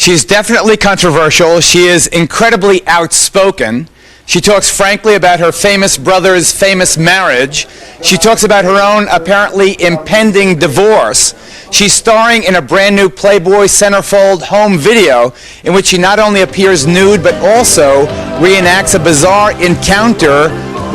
She's definitely controversial. She is incredibly outspoken. She talks frankly about her famous brother's famous marriage. She talks about her own apparently impending divorce. She's starring in a brand new Playboy centerfold home video in which she not only appears nude but also reenacts a bizarre encounter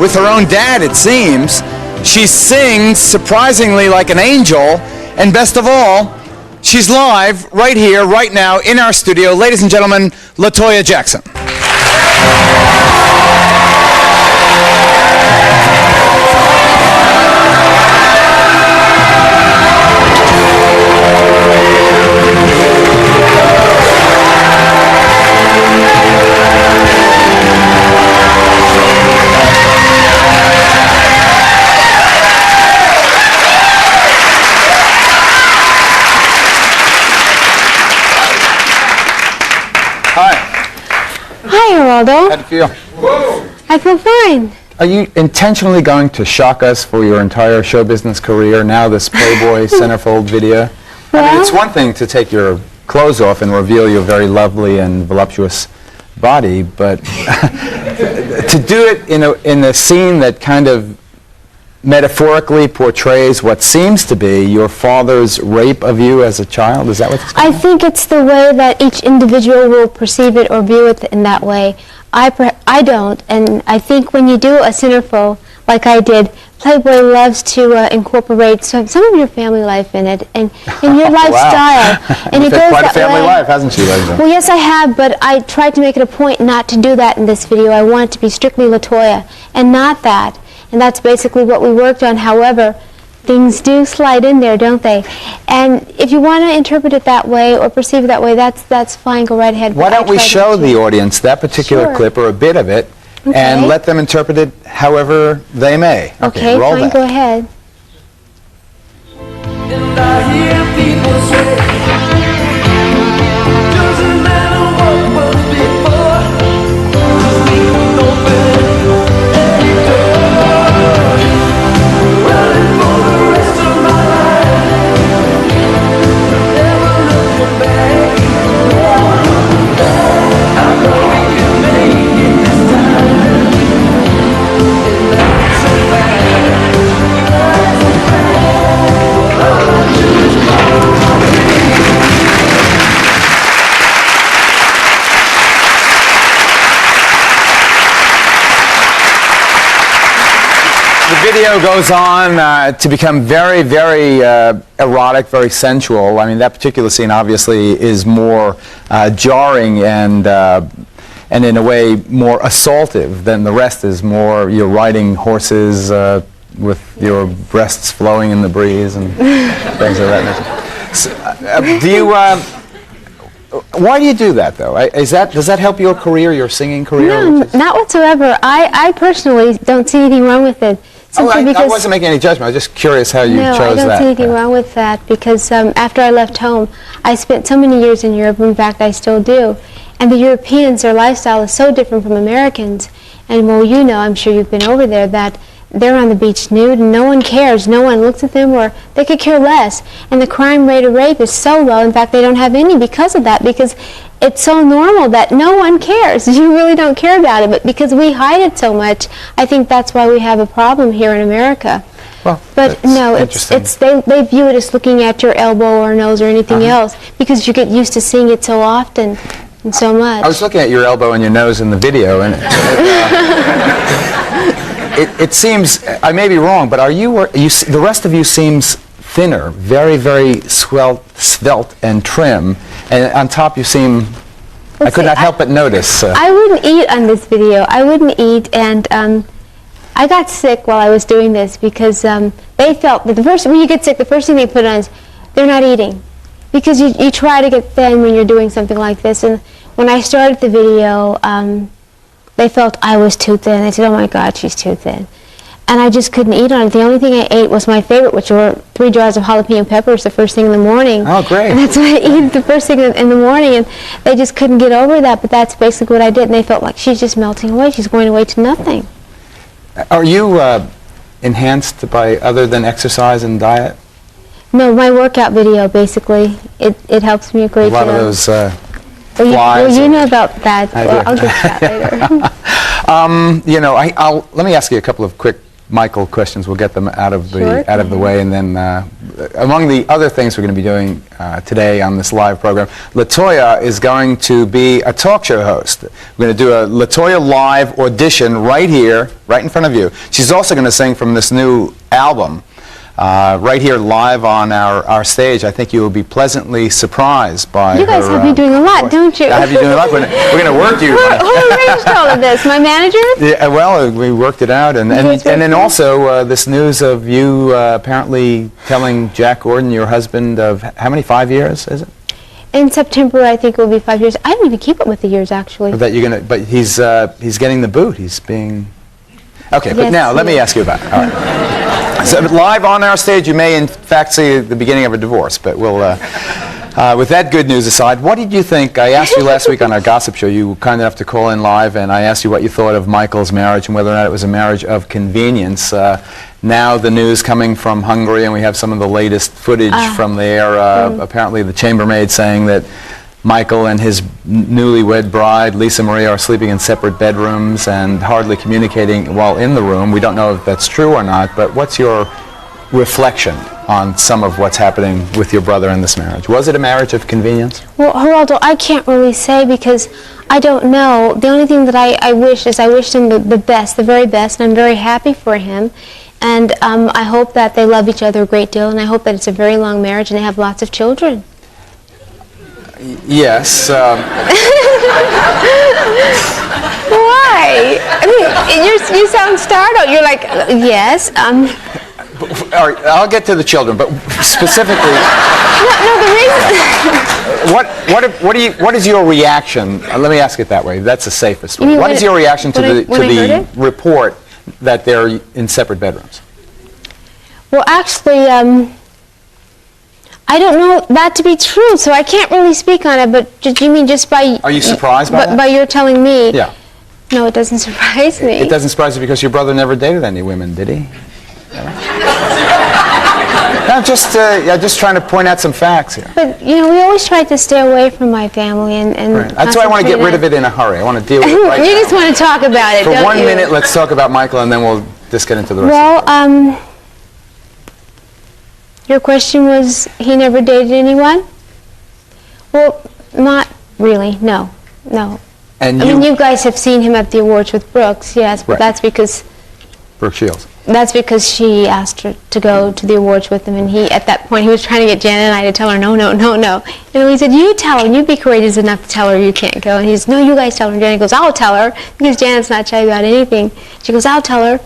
with her own dad, it seems. She sings surprisingly like an angel, and best of all, she's live right here, right now, in our studio. Ladies and gentlemen, Latoya Jackson. Hi, Geraldo. How do you feel? Whoa. I feel fine. Are you intentionally going to shock us for your entire show business career, now this Playboy centerfold video? Well, I mean, it's one thing to take your clothes off and reveal your very lovely and voluptuous body, but to do it in a scene that kind of metaphorically portrays what seems to be your father's rape of you as a child? Is that what it's called? I think it's the way that each individual will perceive it or view it in that way. I don't, and I think when you do a centerfold, like I did, Playboy loves to incorporate some of your family life in it, and in your lifestyle. And You've it had goes quite that a family way. life, hasn't she, ladies and Well, yes, I have, but I tried to make it a point not to do that in this video. I want it to be strictly Latoya, and not that. And that's basically what we worked on. However, things do slide in there, don't they? And if you want to interpret it that way or perceive it that way, that's fine. Go right ahead. Why don't we show the audience that particular Sure. clip or a bit of it, and let them interpret it however they may. Okay, roll fine. that. Go ahead. And I hear people say, doesn't matter what was before, just leave an open every door, running for the rest of my life, never looking back, I know we can make it this time, and that's so bad. The video goes on to become very, very erotic, very sensual. I mean, that particular scene obviously is more jarring and in a way more assaultive than the rest is more you're riding horses with your breasts flowing in the breeze and things of that nature. So, do you? Why do you do that, though? Does that help your career, your singing career? No, not whatsoever. I personally don't see anything wrong with it. I wasn't making any judgment. I was just curious how you chose that. No, I don't see anything wrong with that because after I left home, I spent so many years in Europe. In fact, I still do. And the Europeans, their lifestyle is so different from Americans. And well, you know, I'm sure you've been over there, that they're on the beach nude and no one cares. No one looks at them, or they could care less. And the crime rate of rape is so low. In fact, they don't have any because of that, because it's so normal that no one cares. You really don't care about it, but because we hide it so much, I think that's why we have a problem here in America. Well, but no, they view it as looking at your elbow or nose or anything else, because you get used to seeing it so often and so much. I was looking at your elbow and your nose in the video, and it seems, I may be wrong, but the rest of you seems thinner, very, very svelte and trim, and on top you seem, I could not help but notice. I wouldn't eat on this video. I wouldn't eat, and I got sick while I was doing this because they felt that when you get sick, the first thing they put on is they're not eating, because you try to get thin when you're doing something like this. And when I started the video, they felt I was too thin. They said, "Oh my God, she's too thin." And I just couldn't eat on it. The only thing I ate was my favorite, which were 3 jars of jalapeno peppers the first thing in the morning. Oh, great. And that's what I eat the first thing in the morning, and they just couldn't get over that, but that's basically what I did, and they felt like she's just melting away. She's going away to nothing. Are you enhanced by other than exercise and diet? No, my workout video, basically, it helps me a great deal. A lot of those flies. You know about that. I Well, do. I'll get to that later. You know, let me ask you a couple of quick Michael questions. We'll get them out of Sure. the way, and then among the other things we're going to be doing today on this live program, Latoya is going to be a talk show host. We're going to do a Latoya live audition right here, right in front of you. She's also going to sing from this new album. Right here live on our stage. I think you will be pleasantly surprised by You guys her, have me doing a lot, voice. don't you? I have you doing a lot. We're going to work you. Who arranged all of this? My manager? Yeah, well, we worked it out, and then also this news of you apparently telling Jack Gordon, your husband, of how many, 5 years, is it? In September, I think it will be 5 years. I didn't even keep up with the years, actually. That you're gonna, but he's getting the boot. He's being. Okay, but Yes, now let me he ask you about it. All right. So live on our stage, you may in fact see the beginning of a divorce, but we'll. With that good news aside, what did you think? I asked you last week on our gossip show. You were kind enough to call in live, and I asked you what you thought of Michael's marriage and whether or not it was a marriage of convenience. Now the news coming from Hungary, and we have some of the latest footage from there. Apparently, the chambermaid saying that Michael and his newlywed bride, Lisa Marie, are sleeping in separate bedrooms and hardly communicating while in the room. We don't know if that's true or not, but what's your reflection on some of what's happening with your brother in this marriage? Was it a marriage of convenience? Well, Geraldo, I can't really say because I don't know. The only thing that I wish is I wished him the best, the very best, and I'm very happy for him. And I hope that they love each other a great deal, and I hope that it's a very long marriage and they have lots of children. Yes. Why? I mean, you sound startled. You're like, yes. All right, I'll get to the children, but specifically, No, the reason. what is your reaction? Let me ask it that way. That's the safest way. You mean What when is your reaction to when I heard the it? report that they're in separate bedrooms? Well, actually, I don't know that to be true, so I can't really speak on it. But you mean just by? Are you surprised by that? By your telling me? Yeah. No, it doesn't surprise me. It doesn't surprise you because your brother never dated any women, did he? I'm just trying to point out some facts here. But we always tried to stay away from my family and. Right. That's why I want to get rid of it in a hurry. I want to deal with it right You now. just want to talk about it, For don't 1 you? minute, let's talk about Michael, and then we'll just get into the rest. Well, your question was he never dated anyone? Well, not really. No. And I mean, you guys have seen him at the awards with Brooks, yes, but Right. that's because she asked her to go to the awards with him, and at that point, he was trying to get Janet and I to tell her, no. He said, you tell her, you be courageous enough to tell her you can't go. And he says, no, you guys tell her. And Janet goes, I'll tell her, because Janet's not shy about anything. She goes, I'll tell her.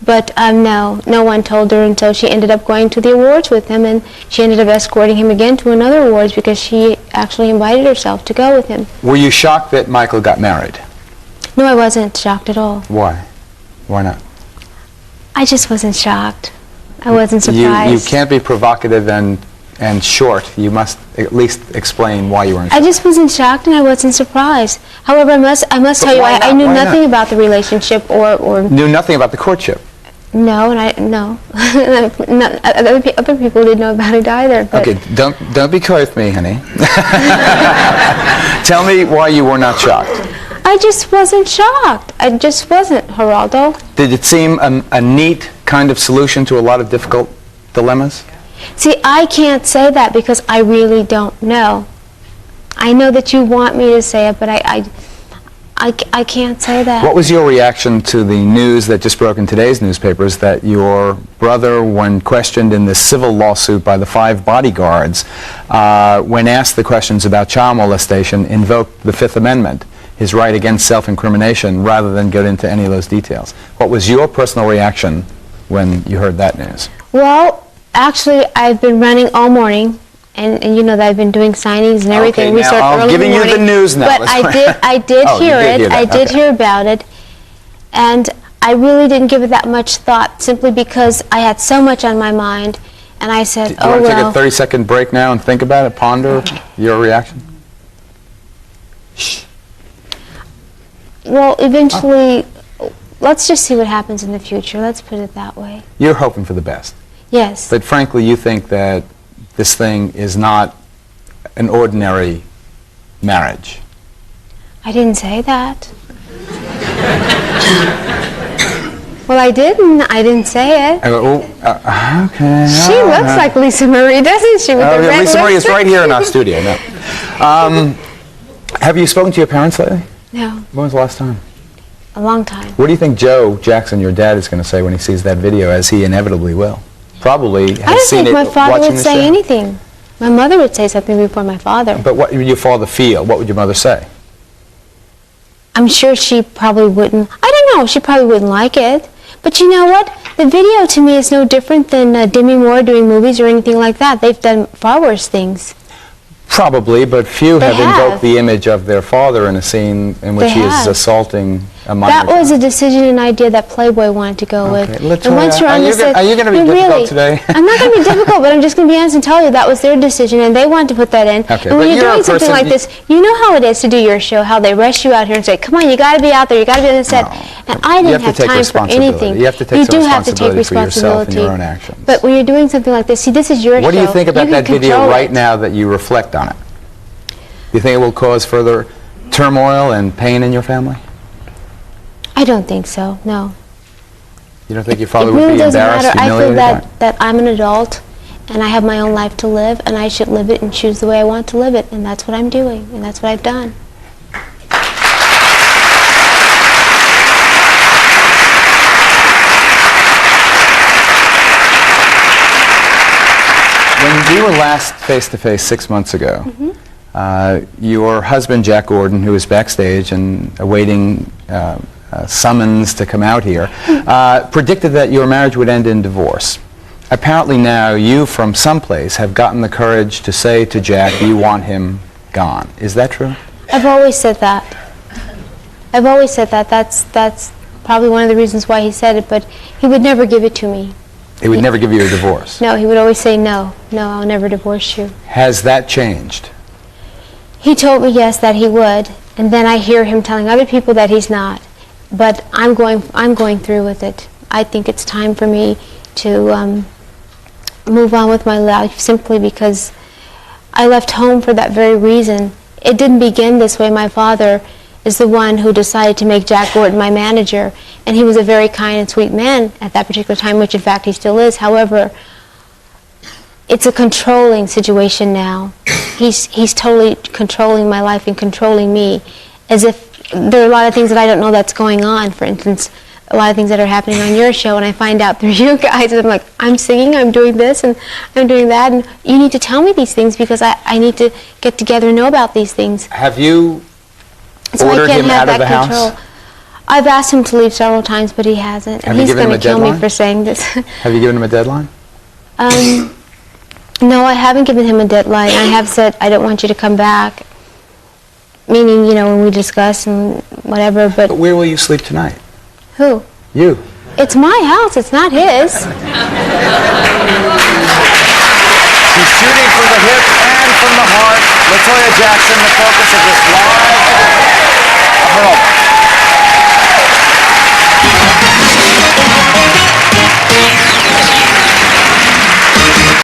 But no one told her until she ended up going to the awards with him, and she ended up escorting him again to another awards because she actually invited herself to go with him. Were you shocked that Michael got married? No, I wasn't shocked at all. Why? Why not? I just wasn't shocked. I wasn't surprised. You can't be provocative and short. You must at least explain why you weren't I shocked. just wasn't shocked and I wasn't surprised. However, I must tell you, why I not? knew Why nothing not? about the relationship or Knew nothing about the courtship. no, and other people didn't know about it either. But Okay, don't be coy with me, honey. Tell me why you were not shocked. I just wasn't shocked. I just wasn't, Geraldo. Did it seem a neat kind of solution to a lot of difficult dilemmas? See, I can't say that because I really don't know. I know that you want me to say it, but I can't say that. What was your reaction to the news that just broke in today's newspapers that your brother, when questioned in this civil lawsuit by the 5 bodyguards, when asked the questions about child molestation, invoked the Fifth Amendment, his right against self-incrimination, rather than get into any of those details? What was your personal reaction when you heard that news? Well, actually, I've been running all morning, and you know that I've been doing signings and everything. Okay, We now start I'm early in giving you the morning. news now. But I did Oh, you hear did it. hear that. I did Okay. hear about it, and I really didn't give it that much thought, simply because I had so much on my mind, and I said, Do you oh want to take well. a 30-second break now and think about it, ponder your reaction? Shh. Well, eventually, let's just see what happens in the future. Let's put it that way. You're hoping for the best. Yes. But frankly, you think that this thing is not an ordinary marriage. I didn't say that. Well, I didn't. I didn't say it. Okay. She looks like Lisa Marie, doesn't she? With the red Lisa Marie is lipstick? right here in our studio. No. Have you spoken to your parents lately? No, When was the last time? a long time. What do you think Joe Jackson, your dad, is going to say when he sees that video, as he inevitably will? Probably I has don't seen think it my father watching would the say show. anything. My mother would say something before my father. But what would your father feel? What would your mother say? I'm sure she probably wouldn't. I don't know. She probably wouldn't like it. But you know what? The video to me is no different than Demi Moore doing movies or anything like that. They've done far worse things. Probably, but few They have have. invoked the image of their father in a scene in which They he is have. assaulting a minor. That was a child. decision and idea that Playboy wanted to go with. Latoya, And once you're on the set, are you going to be no, difficult really, today? I'm not going to be difficult, but I'm just going to be honest and tell you that was their decision, and they wanted to put that in. Okay, and when but you're you're a doing something person- like this, you know how it is to do your show, how they rush you out here and say, "Come on, you got to be out there, you got to be on the set." No. And I You didn't have to have take time for responsibility. anything. You have to take You some do have to take responsibility for yourself and responsibility. your own actions. But when you're doing something like this, see, this is your show. What do you think about can that video control right it. now that you reflect on it? Do you think it will cause further turmoil and pain in your family? I don't think so, no. You don't think your It father would really be doesn't embarrassed, matter. I feel humiliated by it? that I'm an adult and I have my own life to live and I should live it and choose the way I want to live it, and that's what I'm doing and that's what I've done. When we were last face-to-face 6 months ago, your husband, Jack Gordon, who was backstage and awaiting summons to come out here, predicted that your marriage would end in divorce. Apparently now you, from someplace, have gotten the courage to say to Jack you want him gone. Is that true? I've always said that. I've always said that. That's probably one of the reasons why he said it, but he would never give it to me. He would never give you a divorce. No, he would always say, no, I'll never divorce you. Has that changed? He told me yes that he would, and then I hear him telling other people that he's not. But I'm going through with it. I think it's time for me to move on with my life simply because I left home for that very reason. It didn't begin this way. My father is the one who decided to make Jack Gordon my manager, and he was a very kind and sweet man at that particular time, which in fact he still is. However, it's a controlling situation now. He's totally controlling my life and controlling me, as if there are a lot of things that I don't know that's going on. For instance, a lot of things that are happening on your show, and I find out through you guys, and I'm like, I'm singing, I'm doing this, and I'm doing that, and you need to tell me these things because I need to get together and know about these things. Have you So I ordered can't him have out of that the control. house? I've asked him to leave several times, but he hasn't. Have And you he's given him going a to kill me deadline? for saying this. Have you given him a deadline? No, I haven't given him a deadline. I have said, I don't want you to come back. Meaning, you know, when we discuss and whatever, But but where will you sleep tonight? who? You. It's my house, it's not his. She's shooting from the hip and from the heart. Latoya Jackson, the focus of this long